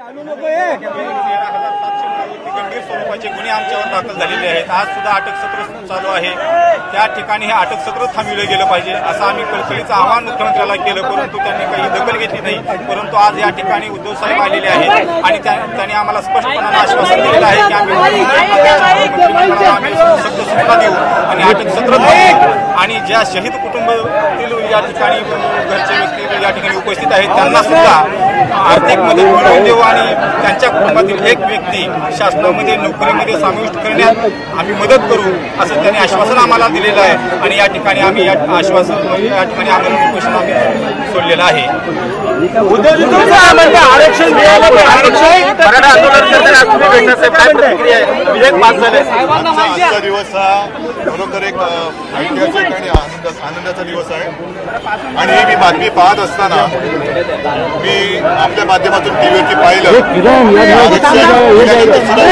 गंभीर स्वरूपाचे गुन्हे आमच्यावर दाखल झालेले आहेत। आज सुद्धा अटक सत्र चालू आहे। त्या ठिकाणी हे अटक सत्र थांबविलं गेलं पाहिजे असं आम्ही कळकळीचं आवाहन मुख्यमंत्र्याला केलं, परंतु त्यांनी काही दखल घेतली नाही। परंतु आज या ठिकाणी उद्धव साहेब आलेले आहेत आणि त्यांनी आम्हाला स्पष्टपणाने आश्वासन दिलेलं आहे की आम्ही सक्त सूचना देऊ आणि अटक सत्र थांबवू आणि ज्या शहीद कुटुंबातील या ठिकाणी घरचे व्यक्ती या ठिकाणी उपस्थित आहेत त्यांना सुद्धा आर्थिक मदत मिळवून देऊ आणि त्यांच्या कुटुंबातील एक व्यक्ती शासनामध्ये नोकरीमध्ये समाविष्ट करण्यात आम्ही मदत करू असं त्यांनी आश्वासन आम्हाला दिलेलं आहे आणि या ठिकाणी आम्ही या आश्वासन या ठिकाणी आम्हाला उपोषण आम्ही सोडलेलं आहे। आरक्षण मिळालं पण मराठा आंदोलन आजचा दिवस हा खरोखर एक ऐतिहासिक आणि आनंदाचा दिवस आहे आणि ही मी बातमी पाहत असताना मी आपल्या माध्यमातून टीव्हीवरती पाहिलं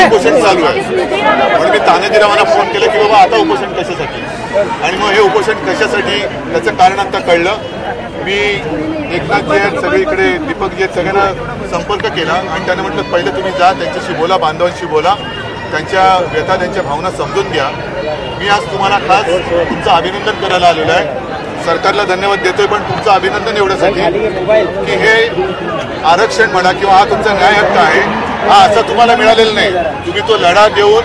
उपोषण चालू आहे म्हणून मी तानाजीरावांना फोन केला की बाबा आता उपोषण कशासाठी आणि मग हे उपोषण कशासाठी त्याचं कारण आता कळलं। मी एकनाथजी आहेत सगळीकडे दीपकजी आहेत सगळ्यांना संपर्क केला आणि त्यांना म्हटलं पहिलं तुम्ही जा त्यांच्याशी बोला बांधवांशी बोला त्यांच्या व्यथा त्यांच्या भावना समजून घ्या। मी आज तुम्हाला खास तुमचं अभिनंदन करायला आलेलो आहे। सरकारला धन्यवाद देतोय पण तुमचं अभिनंदन एवढ्यासाठी की हे आरक्षण म्हणा किंवा हा तुमचा न्याय हक्क आहे हा असा तुम्हाला मिळालेला नाही। तुम्ही तो लढा देऊन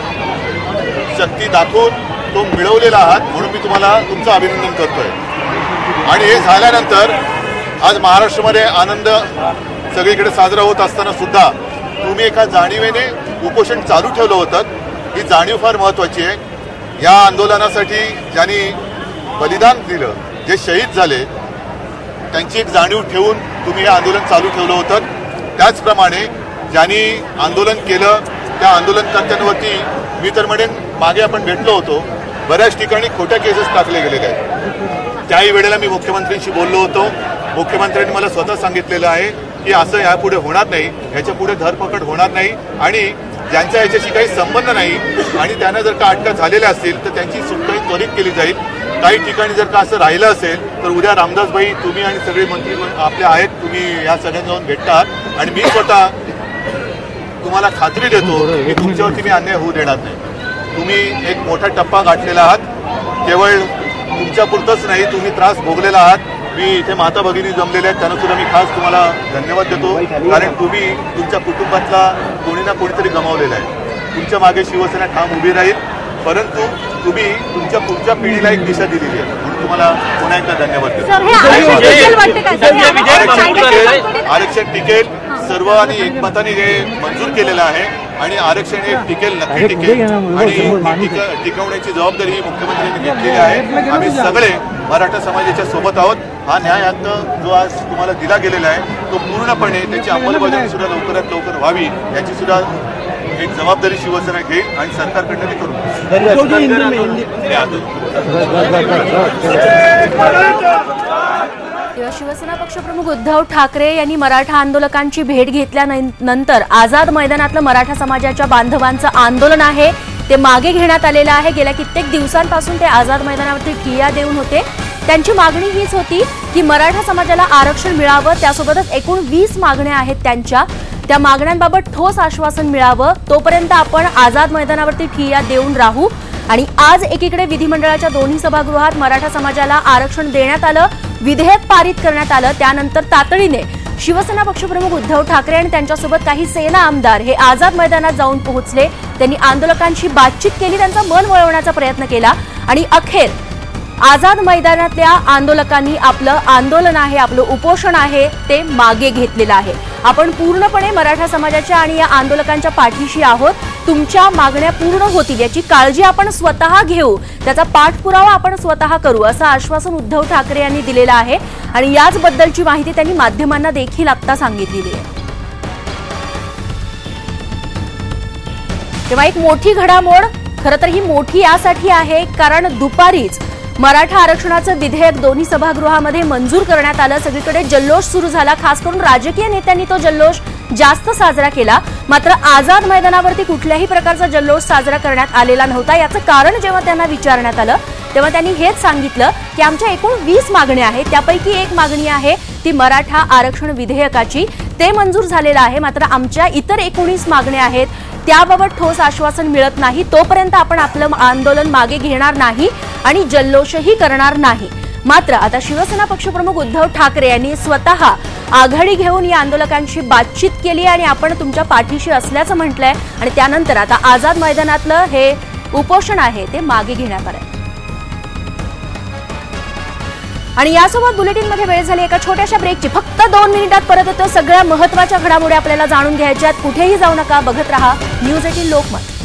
शक्ती दाखवून तो मिळवलेला आहात म्हणून मी तुम्हाला तुमचं अभिनंदन करतोय। आणि हे झाल्यानंतर आज महाराष्ट्रामध्ये आनंद सगळीकडे साजरा होत असताना सुद्धा तुम्ही एका जाणीवेने उपोषण चालू ठेवलं होतं। ही जाणीव फार महत्त्वाची आहे। या आंदोलनासाठी ज्यांनी बलिदान दिलं जे शहीद झाले त्यांची एक जाणीव ठेवून तुम्ही हे आंदोलन चालू ठेवलं होतं। त्याचप्रमाणे ज्यांनी आंदोलन केलं त्या आंदोलनकर्त्यांवरती मी तर म्हणेन मागे आपण भेटलो होतो बऱ्याच ठिकाणी खोट्या केसेस टाकले गेलेले आहेत। त्याही वेळेला मी मुख्यमंत्र्यांशी बोललो होतो। मुख्यमंत्र्यांनी मला स्वतः सांगितलेलं आहे की असं यापुढे होणार नाही ह्याच्या पुढे धरपकड होणार नाही आणि ज्यांचा याच्याशी काही संबंध नाही आणि त्यांना जर का अटका झालेल्या असतील तर त्यांची सुटकाही त्वरित केली जाईल। काही ठिकाणी जर का असं राहिलं असेल तर उद्या रामदासभाई तुम्ही आणि सगळे मंत्री आपले आहेत तुम्ही या सगळ्यांना जाऊन भेटतात आणि मी स्वतः तुम्हाला खात्री देतो की तुमच्यावरती मी अन्याय होऊ देणार नाही। तुम्ही एक मोठा टप्पा गाठलेला आहात केवळ तुमच्यापुरतंच नाही तुम्ही त्रास भोगलेला आहात। मी इथे माता भगिनी जमलेल्या आहेत त्यांना सुद्धा मी खास तुम्हाला धन्यवाद देतो कारण तुम्ही तुमच्या कुटुंबातला कोणी ना कोणीतरी गमावलेला आहे। तुमच्या मागे शिवसेना ठाम उभी राहील परंतु तुम्ही तुमच्या पुढच्या पिढीला एक दिशा दिलेली आहे म्हणून तुम्हाला पुन्हा एकदा धन्यवाद देतो। आरक्षण टिकेल सर्व आणि एकमताने हे मंजूर केलेलं आहे आणि आरक्षण हे टिकेल नक्की टिकेल आणि टिकवण्याची जबाबदारी ही मुख्यमंत्र्यांनी घेतलेली आहे। आम्ही सगळे मराठा समाजाच्या सोबत आहोत। हा न्याय हक्क जो आज तुम्हाला दिला गेलेला आहे तो पूर्णपणे त्याची अंमलबजावणी सुद्धा लवकरात लवकर व्हावी याची सुद्धा एक जबाबदारी शिवसेना घेईल आणि सरकारकडनं ते करू। शिवसेना पक्षप्रमुख उद्धव ठाकरे यांनी मराठा आंदोलकांची भेट घेतल्यानंतर आझाद मैदानातलं मराठा समाजाच्या बांधवांचं आंदोलन आहे ते मागे घेण्यात आलेलं आहे। गेल्या कित्येक दिवसांपासून ते आझाद मैदानावरती ठिय्या देऊन होते। त्यांची मागणी हीच होती की मराठा समाजाला आरक्षण मिळावं त्यासोबतच एकूण 20 मागण्या आहेत त्या मागण्यांबाबत ठोस आश्वासन मिळावं तोपर्यंत आपण आझाद मैदानावरती ठिय्या देऊन राहू। आणि आज एकीकडे विधिमंडळाच्या दोन्ही सभागृहात मराठा समाजाला आरक्षण देण्यात आलं विधेयक पारित करण्यात आलं त्यानंतर तातडीने शिवसेना पक्षप्रमुख उद्धव ठाकरे आणि त्यांच्यासोबत काही सेना आमदार हे आझाद मैदानात जाऊन पोहोचले। त्यांनी आंदोलकांशी बातचीत केली त्यांचा मन वळवण्याचा प्रयत्न केला आणि अखेर आझाद मैदानातल्या आंदोलकांनी आपलं आंदोलन आहे आपलं उपोषण आहे ते मागे घेतलेलं आहे। आपण पूर्णपणे मराठा समाजाच्या आणि या आंदोलकांच्या पाठीशी आहोत। तुमच्या मागण्या पूर्ण होतील याची काळजी आपण स्वतः घेऊ त्याचा पाठपुरावा आपण स्वतः करू असं आश्वासन उद्धव ठाकरे यांनी दिलेलं आहे आणि याच बद्दलची माहिती त्यांनी माध्यमांना देखील आता सांगितलेली आहे। तेव्हा एक मोठी घडामोड खरं तर ही मोठी यासाठी आहे कारण दुपारीच मराठा आरक्षणाचं विधेयक दोन्ही सभागृहामध्ये मंजूर करण्यात आलं। सगळीकडे जल्लोष सुरू झाला खास करून राजकीय नेत्यांनी तो जल्लोष जास्त साजरा केला मात्र आझाद मैदानावरती कुठल्याही प्रकारचा जल्लोष साजरा करण्यात आलेला नव्हता। याचं कारण जेव्हा त्यांना विचारण्यात आलं तेव्हा त्यांनी हेच सांगितलं की आमच्या एकूण 20 मागण्या आहेत, त्यापैकी एक मागणी आहे ती मराठा आरक्षण विधेयकाची, ते मंजूर झालेलं आहे. मात्र आमच्या इतर 19 मागण्या आहेत त्याबाबत ठोस आश्वासन मिळत नाही, तोपर्यंत आपण आपलं आंदोलन मागे घेणार नाही आणि जल्लोषही करणार नाही. मात्र आता शिवसेना पक्षप्रमुख उद्धव ठाकरे यांनी स्वतः आघाडी घेऊन या आंदोलकांशी बातचीत केली आणि आपण तुमच्या पाठीशी असल्याचं म्हटलंय आणि त्यानंतर आता आझाद मैदानातलं हे उपोषण आहे ते मागे घेण्यात आलंय. आणि यासोबत बुलेटिनमध्ये वेळ झाली एका छोट्याशा ब्रेकची. फक्त 2 मिनिटात परत येतो. सगळ्या महत्त्वाच्या घडामोडी आपल्याला जाणून घ्यायच्यात. कुठेही जाऊ नका, बघत रहा न्यूज 18 लोकमत.